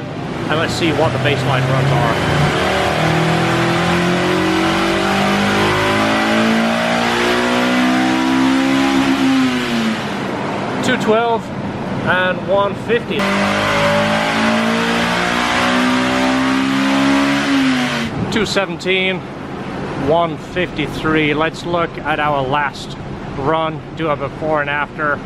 header, and let's see what the baseline runs are. 212 and 150. 217, 153. Let's look at our last run, do a before and after.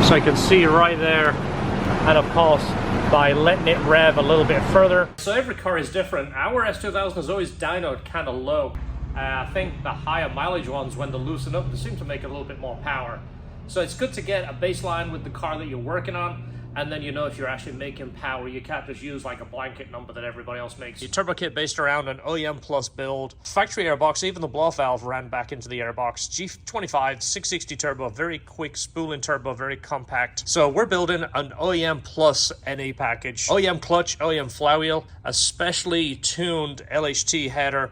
So I can see right there, and of course by letting it rev a little bit further. So every car is different. Our S2000 is always dynoed kind of low. I think the higher mileage ones, when they loosen up, they seem to make a little bit more power. So it's good to get a baseline with the car that you're working on, and then you know if you're actually making power. You can't just use like a blanket number that everybody else makes. The turbo kit based around an OEM Plus build. Factory airbox, even the blow valve ran back into the airbox. G25 660 turbo, very quick spooling turbo, very compact. So we're building an OEM Plus NA package. OEM clutch, OEM flywheel, a specially tuned LHT header,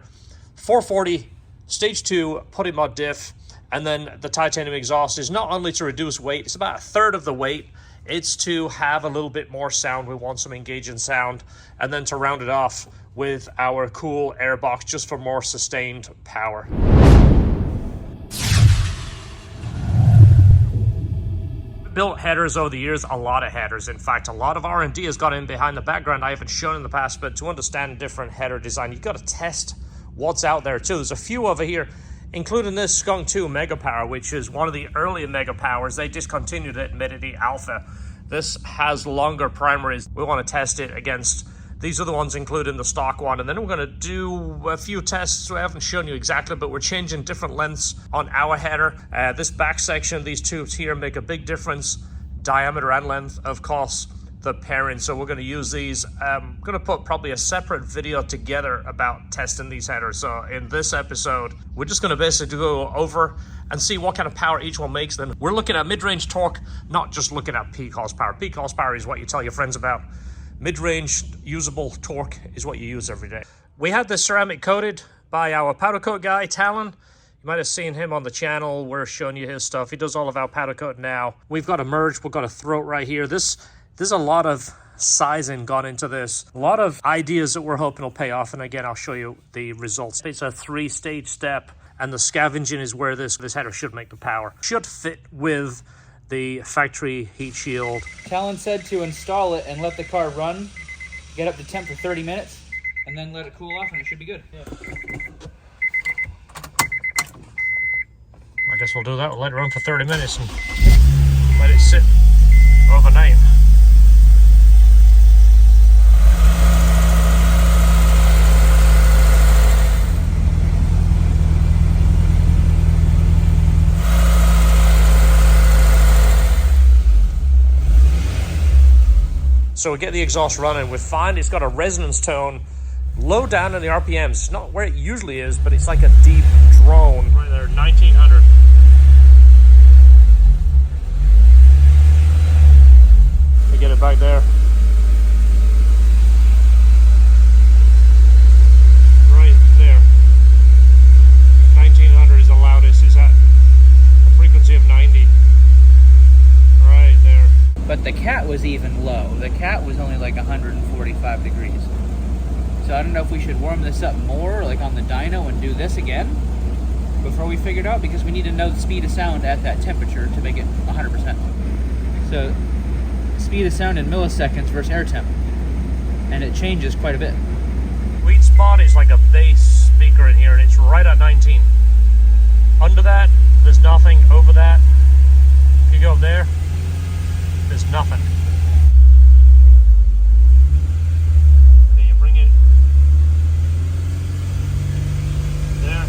440 stage 2 putty mod diff. And then the titanium exhaust is not only to reduce weight, it's about a third of the weight. It's to have a little bit more sound. We want some engaging sound. And then to round it off with our cool airbox just for more sustained power. Built headers over the years, a lot of headers. In fact, a lot of R&D has gone in behind the background I haven't shown in the past, but to understand different header design, you've got to test what's out there too. There's a few over here, including this Skunk 2 Mega Power, which is one of the earlier Mega Powers. They discontinued it, admittedly, Alpha. This has longer primaries. We want to test it against these are the ones included in the stock one, and then we're going to do a few tests. We haven't shown you exactly, but we're changing different lengths on our header. This back section, these tubes here make a big difference, diameter and length, of course, the pairing. So we're going to use these. I'm going to put probably a separate video together about testing these headers. So in this episode, we're just going to basically go over and see what kind of power each one makes. Then we're looking at mid-range torque, not just looking at peak horsepower. Peak horsepower is what you tell your friends about. Mid-range usable torque is what you use every day. We had this ceramic coated by our powder coat guy, Talon. You might have seen him on the channel. We're showing you his stuff. He does all of our powder coat now. We've got a merge. We've got a throat right here. There's a lot of sizing gone into this. A lot of ideas that we're hoping will pay off. And again, I'll show you the results. It's a 3-stage step, and the scavenging is where this header should make the power. Should fit with the factory heat shield. Talon said to install it and let the car run, get up to temp for 30 minutes, and then let it cool off, and it should be good. Yeah. I guess we'll do that. We'll let it run for 30 minutes and let it sit overnight. So we get the exhaust running. We find it's got a resonance tone low down in the RPMs. It's not where it usually is, but it's like a deep drone. Right there, 1900. We get it back there. Right there. 1900 is the loudest. It's at a frequency of 90. Right there. But the cat was even low. The cat was only like 145 degrees. So I don't know if we should warm this up more, like on the dyno, and do this again before we figure it out, because we need to know the speed of sound at that temperature to make it 100%. So speed of sound in milliseconds versus air temp, and it changes quite a bit. Sweet spot is like a bass speaker in here, and it's right at 19. Under that, there's nothing. Over that, if you go there, there's nothing. Okay, you bring it there.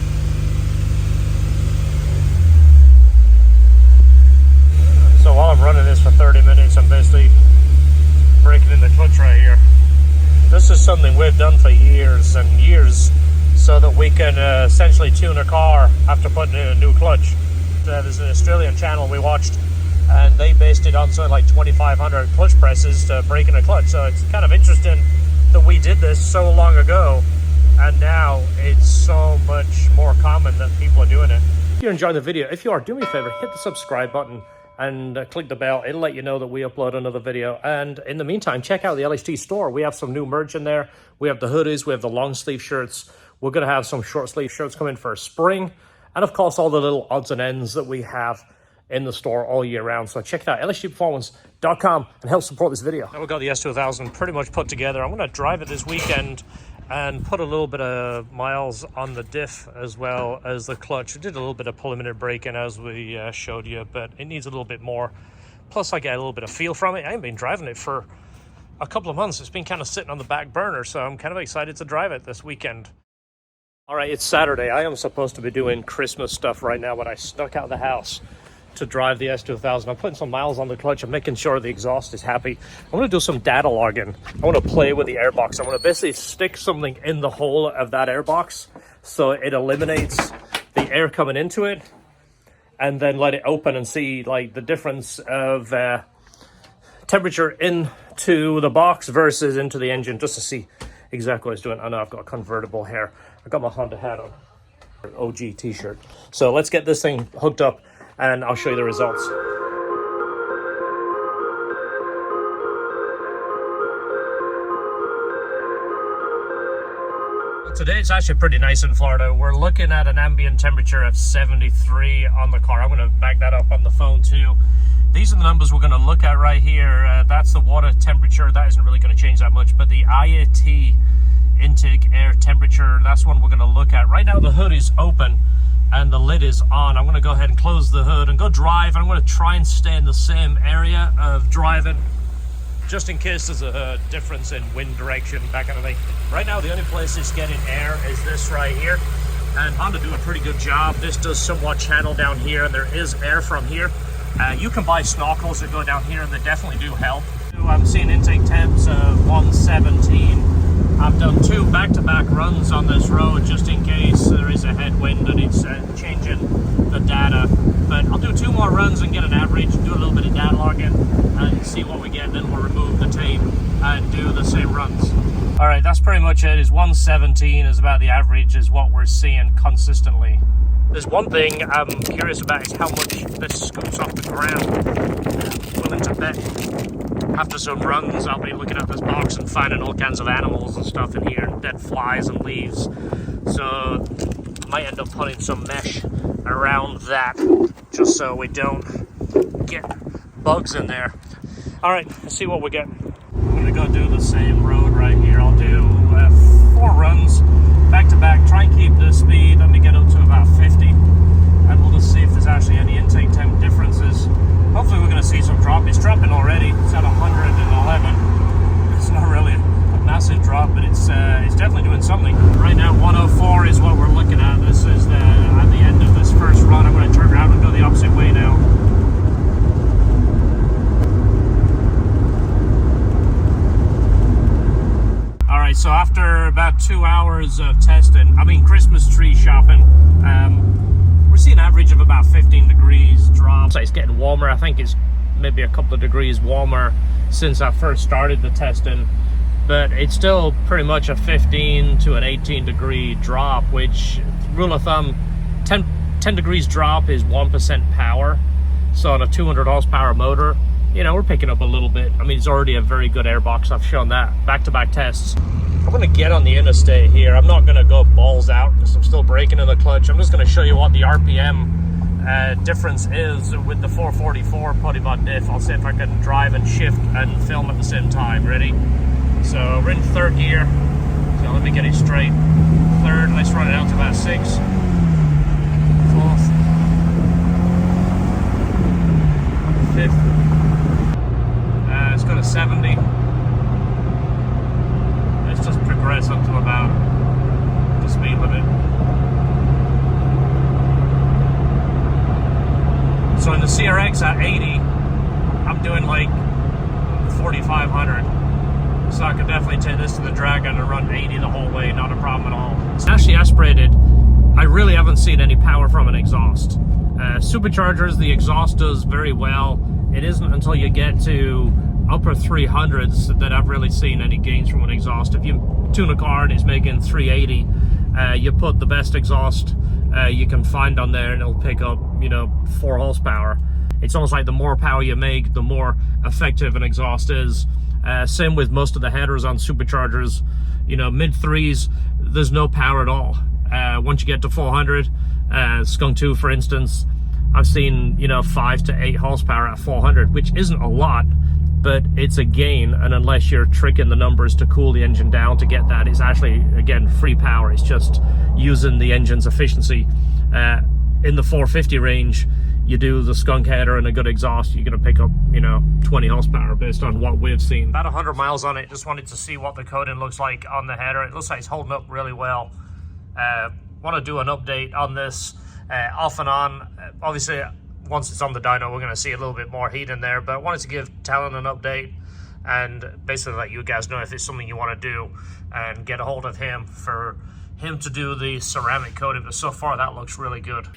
So while I'm running this for 30 minutes, I'm basically breaking in the clutch right here. This is something we've done for years and years so that we can essentially tune a car after putting in a new clutch. There's an Australian channel we watched, and they based it on something like 2,500 clutch presses to break in a clutch. So it's kind of interesting that we did this so long ago, and now it's so much more common that people are doing it. If you're enjoying the video, if you are, do me a favor, hit the subscribe button and click the bell. It'll let you know that we upload another video. And in the meantime, check out the LHT store. We have some new merch in there. We have the hoodies, we have the long sleeve shirts. We're going to have some short sleeve shirts coming for spring. And of course, all the little odds and ends that we have in the store all year round. So check it out, lhtperformance.com, and help support this video. Now we've got the S2000 pretty much put together. I'm going to drive it this weekend and put a little bit of miles on the diff as well as the clutch. We did a little bit of preliminary braking as we showed you, but it needs a little bit more. Plus, I get a little bit of feel from it. I haven't been driving it for a couple of months. It's been kind of sitting on the back burner, so I'm kind of excited to drive it this weekend. All right, it's Saturday. I am supposed to be doing Christmas stuff right now, but I snuck out of the house to drive the S2000. I'm putting some miles on the clutch. I'm making sure the exhaust is happy. I want to do some data logging. I want to play with the airbox. I want to basically stick something in the hole of that airbox so it eliminates the air coming into it, and then let it open and see like the difference of temperature into the box versus into the engine, just to see exactly what it's doing. I know I've got a convertible here. I've got my Honda hat on, OG t-shirt. So let's get this thing hooked up and I'll show you the results. Today it's actually pretty nice in Florida. We're looking at an ambient temperature of 73 on the car. I'm going to back that up on the phone too. These are the numbers we're going to look at right here. That's the water temperature. That isn't really going to change that much, but the IAT intake air temperature, that's one we're going to look at. Right now the hood is open and the lid is on. I'm going to go ahead and close the hood and go drive. I'm going to try and stay in the same area of driving, just in case there's a difference in wind direction, that kind of thing. Right now, the only place it's getting air is this right here. And Honda do a pretty good job. This does somewhat channel down here, and there is air from here. You can buy snorkels that go down here, and they definitely do help. I'm seeing intake temps of 117. I've done 2 back-to-back runs on this road just in case there is a headwind and it's changing the data. But I'll do 2 more runs and get an average, do a little bit of data logging and see what we get. Then we'll remove the tape and do the same runs. All right, that's pretty much it. Is 117 is about the average, is what we're seeing consistently. There's one thing I'm curious about, is how much this scoops off the ground. I'm willing to bet after some runs, I'll be looking at this box and finding all kinds of animals and stuff in here, dead flies and leaves. So I might end up putting some mesh around that, just so we don't get bugs in there. All right, let's see what we get. I'm gonna go do the same road right here. I'll do 4 runs back to back, try and keep the speed. Let me get up to about 50, and we'll just see if there's actually any intake temp differences. Hopefully we're going to see some drop. It's dropping already. It's at 111. It's not really a massive drop, but it's definitely doing something. Right now 104 is what we're looking at. This is at the end of this first run. I'm going to turn around and go the opposite way now. All right, so after about 2 hours of testing, Christmas tree shopping, we're seeing an average of about 15 degrees drop. So it's getting warmer. I think it's maybe a couple of degrees warmer since I first started the testing, but it's still pretty much a 15 to an 18 degree drop, which, rule of thumb, 10 degrees drop is 1% power. So on a 200 horsepower motor, you know, we're picking up a little bit. It's already a very good airbox. I've shown that back-to-back tests. I'm going to get on the interstate here. I'm not going to go balls out because I'm still braking in the clutch. I'm just going to show you what the RPM difference is with the 444 putty mod diff. I'll see if I can drive and shift and film at the same time. Ready? So we're in 3rd gear. So let me get it straight. 3rd, let's run it out to about 6. 4th. 5th. Let's go to 70. Let's just progress up to about the speed limit. So in the CRX at 80, I'm doing like 4,500. So I could definitely take this to the Dragon and run 80 the whole way, not a problem at all. It's actually aspirated. I really haven't seen any power from an exhaust. Superchargers, the exhaust does very well. It isn't until you get to upper 300s that I've really seen any gains from an exhaust. If you tune a car and it's making 380, you put the best exhaust you can find on there and it'll pick up, 4 horsepower. It's almost like the more power you make, the more effective an exhaust is. Same with most of the headers on superchargers. You know, mid threes, there's no power at all. Once you get to 400, Skunk 2 for instance, I've seen, you know, 5 to 8 horsepower at 400, which isn't a lot, but it's a gain. And unless you're tricking the numbers to cool the engine down to get that, it's actually, again, free power. It's just using the engine's efficiency. In the 450 range, you do the skunk header and a good exhaust, you're going to pick up, you know, 20 horsepower based on what we've seen. About 100 miles on it. Just wanted to see what the coating looks like on the header. It looks like it's holding up really well. Want to do an update on this off and on. Obviously, once it's on the dyno, we're going to see a little bit more heat in there, but I wanted to give Talon an update and basically let you guys know if it's something you want to do and get a hold of him for him to do the ceramic coating. But so far, that looks really good.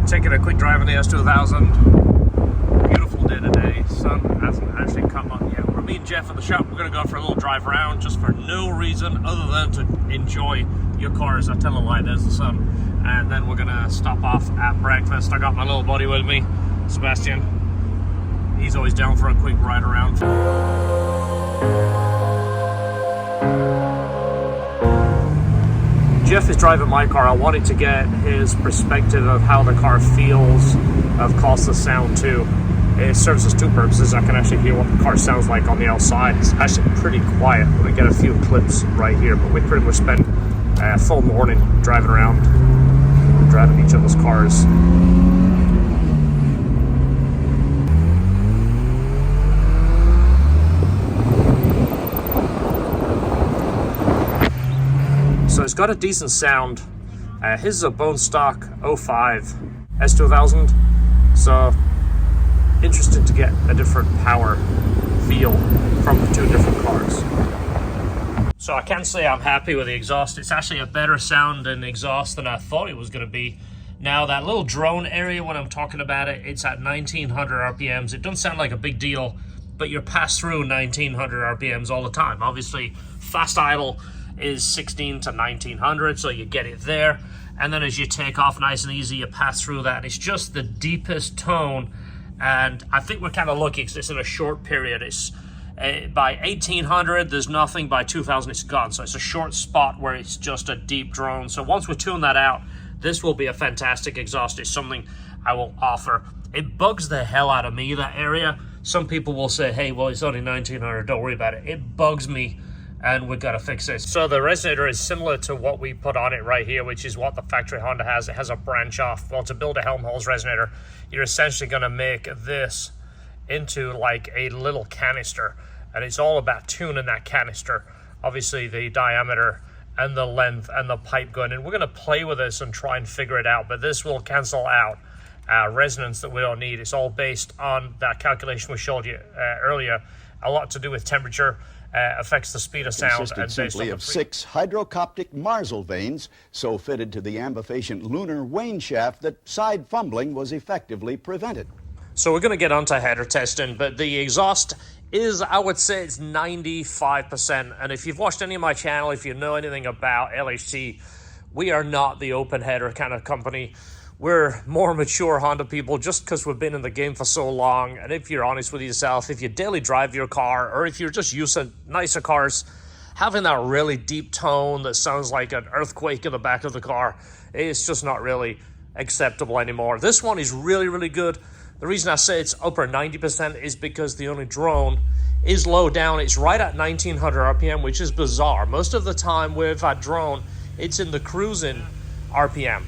Taking a quick drive on the S2000. Beautiful day today. Sun hasn't actually come up yet. We're meeting Jeff at the shop. We're going to go for a little drive around just for no reason other than to enjoy your cars. I tell a lie, there's the sun. And then we're going to stop off at breakfast. I got my little buddy with me, Sebastian. He's always down for a quick ride around. Jeff is driving my car. I wanted to get his perspective of how the car feels, of course the sound too. It serves as two purposes. I can actually hear what the car sounds like on the outside. It's actually pretty quiet. We get a few clips right here, but we pretty much spent a full morning driving around, driving each other's cars. So it's got a decent sound. His is a bone stock 05 S2000. So interested to get a different power feel from the two different cars. So I can say I'm happy with the exhaust. It's actually a better sound and exhaust than I thought it was going to be. Now that little drone area, when I'm talking about it, it's at 1900 RPMs. It doesn't sound like a big deal, but you're passed through 1900 RPMs all the time. Obviously, fast idle is 16 to 1900, so you get it there. And then as you take off nice and easy, you pass through that. It's just the deepest tone. And I think we're kind of lucky because it's in a short period. It's by 1800, there's nothing. By 2000, it's gone. So it's a short spot where it's just a deep drone. So once we tune that out, this will be a fantastic exhaust. It's something I will offer. It bugs the hell out of me, that area. Some people will say, hey, well, it's only 1900, don't worry about it. It bugs me, and we've got to fix this. So the resonator is similar to what we put on it right here, which is what the factory Honda has. It has a branch off. Well, to build a Helmholtz resonator, you're essentially going to make this into like a little canister, and it's all about tuning that canister. Obviously, the diameter and the length and the pipe going in. We're going to play with this and try and figure it out, but this will cancel out resonance that we don't need. It's all based on that calculation we showed you earlier. A lot to do with temperature. Affects the speed of sound. Consisted simply of 6 hydrocoptic Marsal vanes, so fitted to the ambifacient lunar wane shaft that side fumbling was effectively prevented. So we're going to get onto header testing, but the exhaust is, I would say, it's 95%. And if you've watched any of my channel, if you know anything about LHT, we are not the open header kind of company. We're more mature Honda people just because we've been in the game for so long. And if you're honest with yourself, if you daily drive your car, or if you're just using nicer cars, having that really deep tone that sounds like an earthquake in the back of the car, it's just not really acceptable anymore. This one is really, really good. The reason I say it's upper 90% is because the only drone is low down. It's right at 1900 RPM, which is bizarre. Most of the time with that drone, it's in the cruising RPM.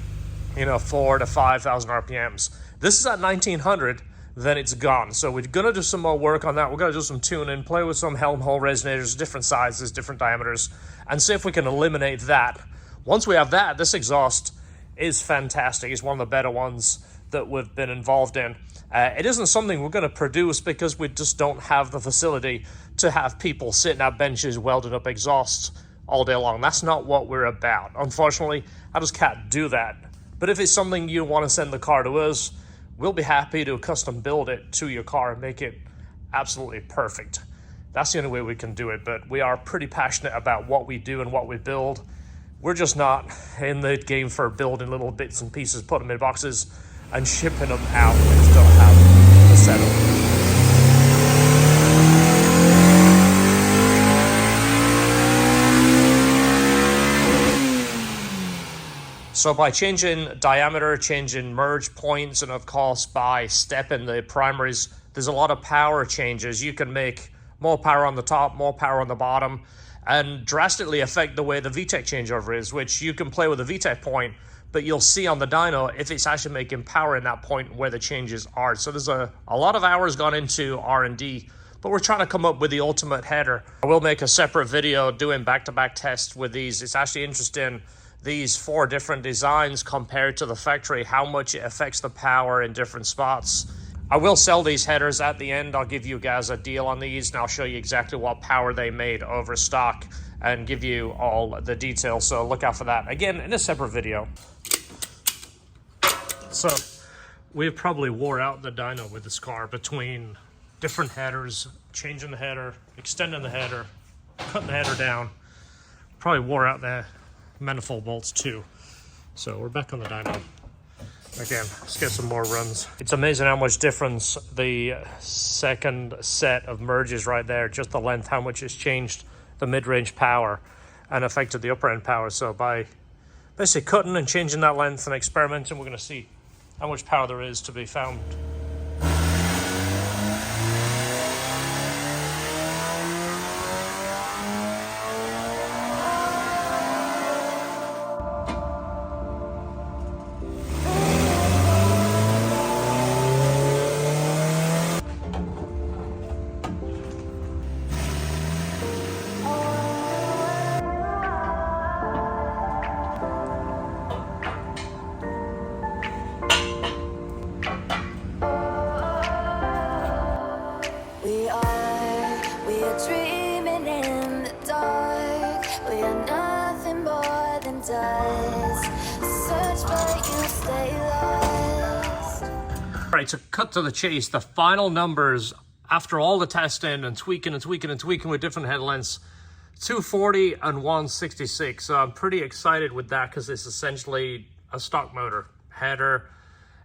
You know, 4,000 to 5,000 RPMs. This is at 1900, then it's gone. So we're gonna do some more work on that. We're gonna do some tuning, play with some Helmholtz resonators, different sizes, different diameters, and see if we can eliminate that. Once we have that, this exhaust is fantastic. It's one of the better ones that we've been involved in. It isn't something we're gonna produce because we just don't have the facility to have people sitting at benches welding up exhausts all day long. That's not what we're about. Unfortunately, I just can't do that. But if it's something you want to send the car to us, we'll be happy to custom build it to your car and make it absolutely perfect. That's the only way we can do it, but we are pretty passionate about what we do and what we build. We're just not in the game for building little bits and pieces, putting them in boxes and shipping them out. We just don't have the setup. So by changing diameter, changing merge points, and of course by stepping the primaries, there's a lot of power changes. You can make more power on the top, more power on the bottom, and drastically affect the way the VTEC changeover is, which you can play with a VTEC point, but you'll see on the dyno if it's actually making power in that point where the changes are. So there's a lot of hours gone into R&D, but we're trying to come up with the ultimate header. I will make a separate video doing back-to-back tests with these. It's actually interesting, these 4 different designs compared to the factory, how much it affects the power in different spots. I will sell these headers at the end. I'll give you guys a deal on these, and I'll show you exactly what power they made over stock and give you all the details, so look out for that. Again, in a separate video. So, we've probably wore out the dyno with this car between different headers, changing the header, extending the header, cutting the header down. Probably wore out the manifold bolts too. So we're back on the dyno. Again, let's get some more runs. It's amazing how much difference the second set of merges right there, just the length, how much it's changed the mid-range power and affected the upper end power. So by basically cutting and changing that length and experimenting, we're going to see how much power there is to be found. We are dreaming in the dark. We are nothing more than dust. Search but you stay lost. All right, so cut to the chase. The final numbers after all the testing and tweaking with different head lengths, 240 and 166. So I'm pretty excited with that because it's essentially a stock motor, header,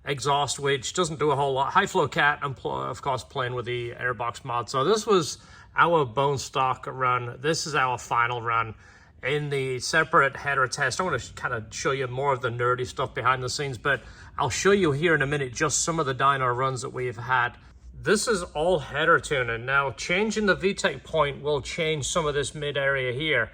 exhaust, which doesn't do a whole lot. High flow cat, and of course playing with the airbox mod. So this was our bone stock run. This is our final run. In the separate header test, I want to kind of show you more of the nerdy stuff behind the scenes, but I'll show you here in a minute just some of the dyno runs that we've had. This is all header tuning. Now changing the VTEC point will change some of this mid area here,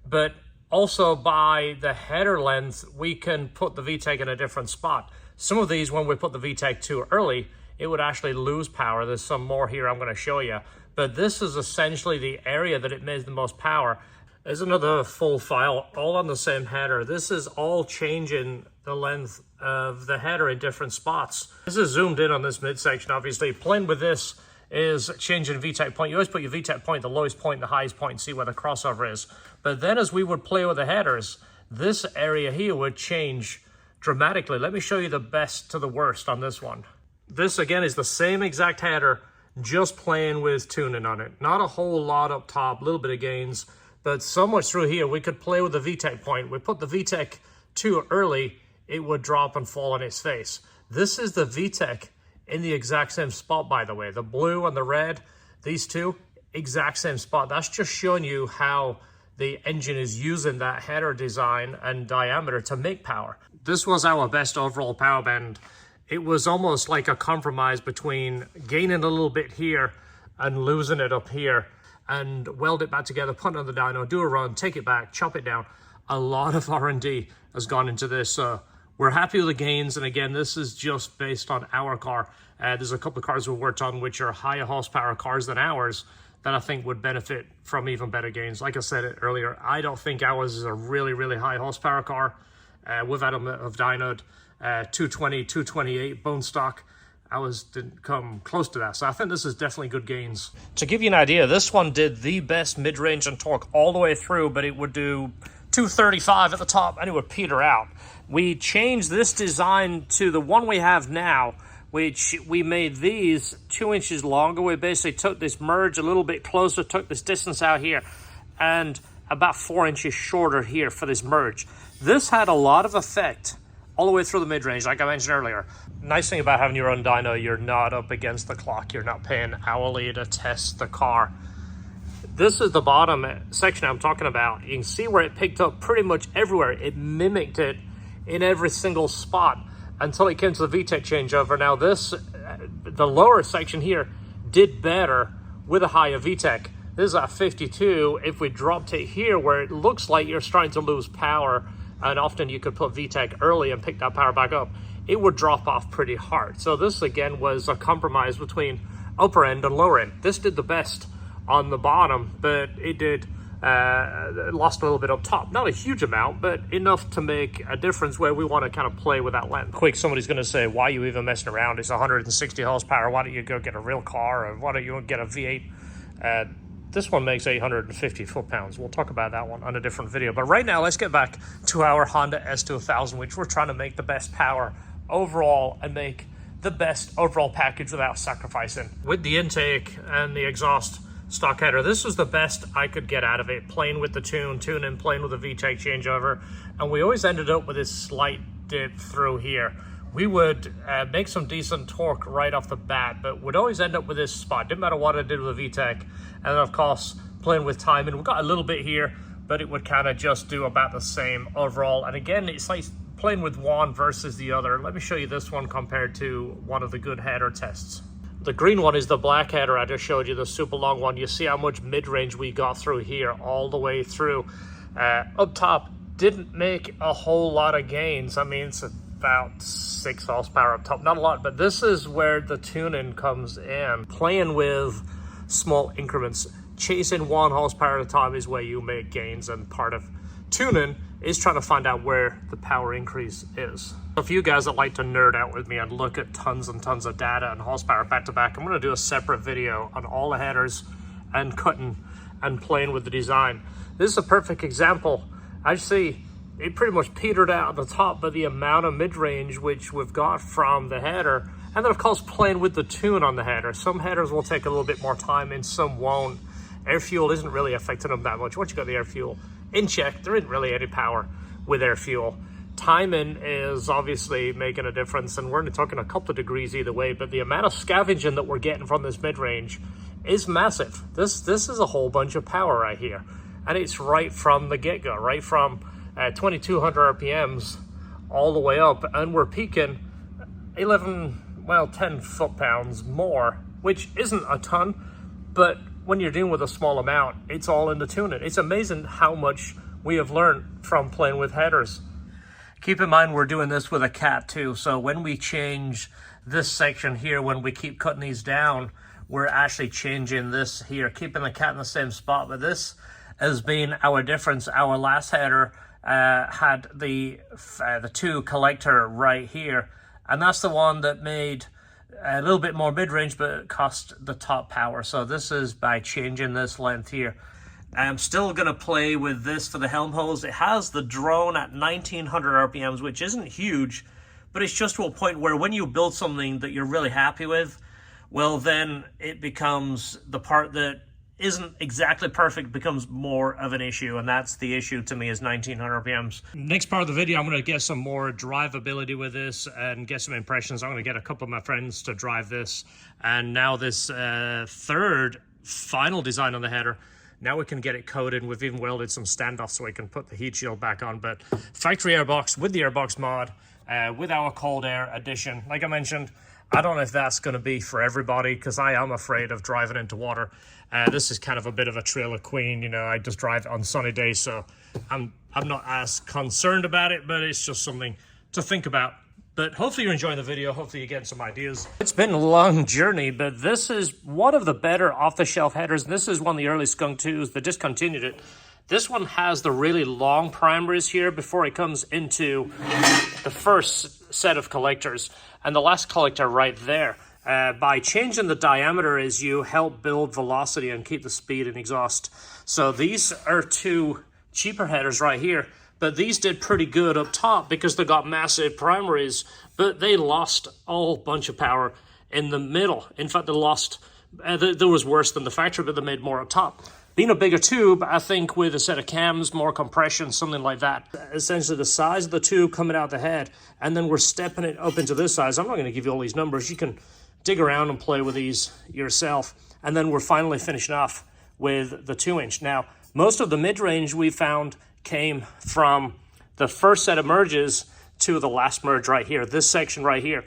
but also by the header length we can put the VTEC in a different spot. Some of these, when we put the VTEC too early, it would actually lose power. There's some more here I'm going to show you, but this is essentially the area that it made the most power. There's another full file all on the same header. This is all changing the length of the header in different spots. This is zoomed in on this midsection, obviously. Playing with this is changing VTEC point. You always put your VTEC point, the lowest point, the highest point, and see where the crossover is. But then as we would play with the headers, this area here would change dramatically. Let me show you the best to the worst on this one. This again is the same exact header, just playing with tuning on it. Not a whole lot up top, a little bit of gains, but so much through here we could play with the VTEC point. We put the VTEC too early, it would drop and fall on its face. This is the VTEC in the exact same spot, by the way. The blue and the red, these two, exact same spot. That's just showing you how the engine is using that header design and diameter to make power. This was our best overall power bend. It was almost like a compromise between gaining a little bit here and losing it up here, and weld it back together, put it on the dyno, do a run, take it back, chop it down. A lot of R&D has gone into this. We're happy with the gains, and again, this is just based on our car. There's a couple of cars we've worked on which are higher horsepower cars than ours that I think would benefit from even better gains. Like I said it earlier, I don't think ours is a really, really high horsepower car. We've had them of dynoed 220, 228 bone stock. Ours didn't come close to that, so I think this is definitely good gains. To give you an idea, this one did the best mid-range and torque all the way through, but it would do 235 at the top and it would peter out. We changed this design to the one we have now, which we made these 2 inches longer. We basically took this merge a little bit closer, took this distance out here, and about 4 inches shorter here for this merge. This had a lot of effect all the way through the mid-range, like I mentioned earlier. Nice thing about having your own dyno, you're not up against the clock. You're not paying hourly to test the car. This is the bottom section I'm talking about. You can see where it picked up pretty much everywhere. It mimicked it in every single spot until it came to the VTEC changeover. Now this, the lower section here, did better with a higher VTEC. This is at 52. If we dropped it here where it looks like you're starting to lose power, and often you could put VTEC early and pick that power back up, it would drop off pretty hard. So this again was a compromise between upper end and lower end. This did the best on the bottom, but it did lost a little bit up top. Not a huge amount, but enough to make a difference where we want to kind of play with that length. Quick, somebody's going to say, why are you even messing around? It's 160 horsepower. Why don't you go get a real car? Or why don't you get a V8? This one makes 850 foot-pounds. We'll talk about that one on a different video. But right now, let's get back to our Honda S2000, which we're trying to make the best power overall and make the best overall package without sacrificing. With the intake and the exhaust stock header, this was the best I could get out of it, playing with the tuning, playing with the VTEC changeover. And we always ended up with this slight dip through here. We would make some decent torque right off the bat, but would always end up with this spot. Didn't matter what I did with the VTEC. And then of course, playing with timing, we got a little bit here, but it would kind of just do about the same overall. And again, it's like playing with one versus the other. Let me show you this one compared to one of the good header tests. The green one is the black header I just showed you, the super long one. You see how much mid-range we got through here all the way through. Up top, didn't make a whole lot of gains. I mean, it's about 6 horsepower up top, not a lot, but this is where the tuning comes in. Playing with small increments, chasing 1 horsepower at a time is where you make gains, and part of tuning is trying to find out where the power increase is. For you guys that like to nerd out with me and look at tons and tons of data and horsepower back to back, I'm going to do a separate video on all the headers and cutting and playing with the design. This is a perfect example. I see it pretty much petered out at the top, but the amount of mid-range which we've got from the header, and then of course playing with the tune on the header. Some headers will take a little bit more time and some won't. Air fuel isn't really affecting them that much. Once you got the air fuel in check, there isn't really any power with air fuel. Timing is obviously making a difference, and we're only talking a couple of degrees either way, but the amount of scavenging that we're getting from this mid-range is massive. This is a whole bunch of power right here, and it's right from the get-go, right from 2200 RPMs all the way up, and we're peaking 10 foot-pounds more, which isn't a ton, but when you're dealing with a small amount, it's all in the tuning. It's amazing how much we have learned from playing with headers. Keep in mind, we're doing this with a cat too, so when we change this section here, when we keep cutting these down, we're actually changing this here, keeping the cat in the same spot. But this has been our difference. Our last header had the 2 collector right here, and that's the one that made a little bit more mid-range, but it cost the top power. So this is by changing this length here. I'm still going to play with this for the helm hose. It has the drone at 1900 RPMs, which isn't huge, but it's just to a point where when you build something that you're really happy with, well, then it becomes the part that isn't exactly perfect becomes more of an issue, and that's the issue to me, is 1900 RPMs. Next part of the video, I'm going to get some more drivability with this and get some impressions. I'm going to get a couple of my friends to drive this, and now this third final design on the header, now we can get it coated. We've even welded some standoffs so we can put the heat shield back on. But factory airbox with the airbox mod, with our cold air addition. Like I mentioned, I don't know if that's going to be for everybody, because I am afraid of driving into water. This is kind of a bit of a trailer queen, you know. I just drive on sunny days, so I'm not as concerned about it, but it's just something to think about. But hopefully you're enjoying the video. Hopefully you're getting some ideas. It's been a long journey, but this is one of the better off-the-shelf headers. This is one of the early Skunk 2s that discontinued it. This one has the really long primaries here before it comes into the first set of collectors, and the last collector right there. By changing the diameter, as you help build velocity and keep the speed and exhaust. So these are 2 cheaper headers right here, but these did pretty good up top because they got massive primaries, but they lost a whole bunch of power in the middle. In fact, they lost, there was worse than the factory, but they made more up top. Being a bigger tube, I think with a set of cams, more compression, something like that. Essentially the size of the tube coming out the head, and then we're stepping it up into this size. I'm not going to give you all these numbers. You can dig around and play with these yourself. And then we're finally finishing off with the 2-inch. Now, most of the mid-range we found came from the first set of merges to the last merge right here, this section right here.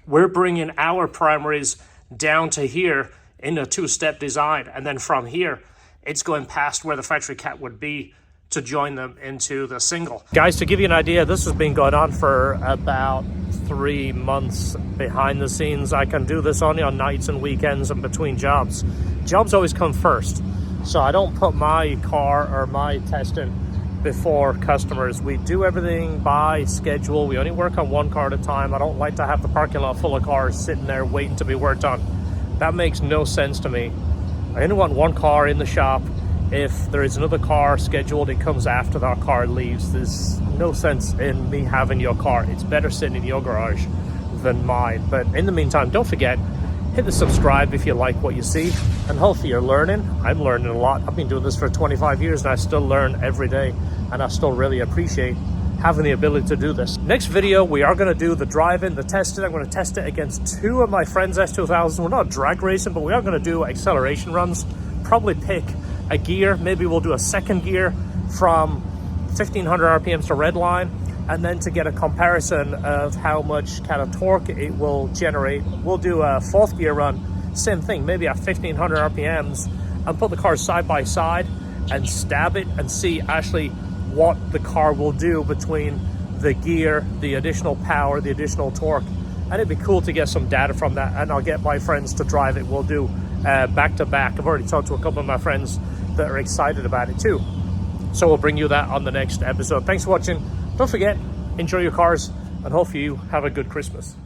We're bringing our primaries down to here in a 2-step design, and then from here, it's going past where the factory cat would be to join them into the single. Guys, to give you an idea, this has been going on for about 3 months behind the scenes. I can do this only on nights and weekends and between jobs. Jobs always come first, so I don't put my car or my testing before customers. We do everything by schedule. We only work on one car at a time. I don't like to have the parking lot full of cars sitting there waiting to be worked on. That makes no sense to me. I only want one car in the shop. If there is another car scheduled, it comes after that car leaves. There's no sense in me having your car. It's better sitting in your garage than mine. But in the meantime, don't forget, hit the subscribe if you like what you see, and hopefully you're learning. I'm learning a lot. I've been doing this for 25 years and I still learn every day, and I still really appreciate having the ability to do this. Next video, we are going to do the drive-in, the testing. I'm going to test it against 2 of my friends' S2000s. We're not drag racing, but we are going to do acceleration runs. Probably pick a gear. Maybe we'll do a second gear from 1500 RPMs to redline, and then to get a comparison of how much kind of torque it will generate, we'll do a 4th gear run. Same thing, maybe at 1500 RPMs, and put the cars side by side and stab it and see actually what the car will do between the gear, the additional power, the additional torque. And it'd be cool to get some data from that, and I'll get my friends to drive it. We'll do back to back. I've already talked to a couple of my friends that are excited about it too. So we'll bring you that on the next episode. Thanks for watching. Don't forget, enjoy your cars, and hopefully you have a good Christmas.